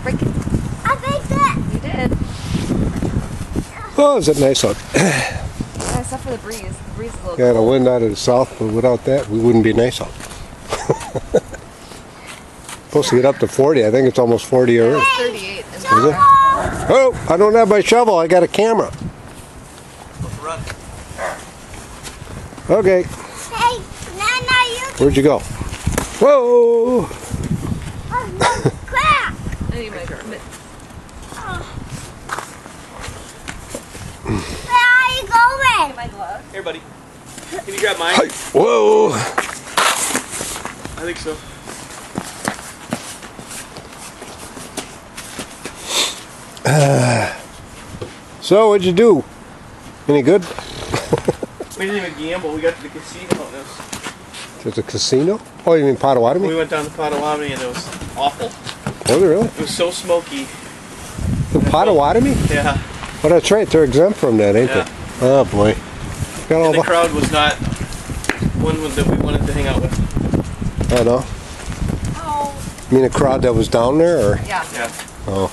break it. I baked it. You did. Oh, is it nice out? Yeah, except for the breeze. The breeze is a little Yeah, the cold. wind out of the south, but without that, we wouldn't be nice out. Supposed to get up to 40. I think it's almost 40 already. It's 38. In Is it? Florida. Oh, I don't have my shovel. I got a camera. Run. Okay. Hey, Nana, you Where'd you go? Whoa! oh, no, crap. I need my mitt. Where are you going? My glove. Here, buddy. Can you grab mine? Hi. Whoa! I think so. So, what'd you do? Any good? We didn't even gamble. We got to the casino on this. There's a casino? Oh, you mean Potawatomi? We went down to Potawatomi and it was awful. Was it really? It was so smoky. The Potawatomi? Yeah. Oh, that's right. They're exempt from that, ain't Yeah. they? Oh, boy. Got all And the the... crowd was not one that we wanted to hang out with. I know. Oh. You mean the crowd that was down there, or? Yeah. Yeah. Oh.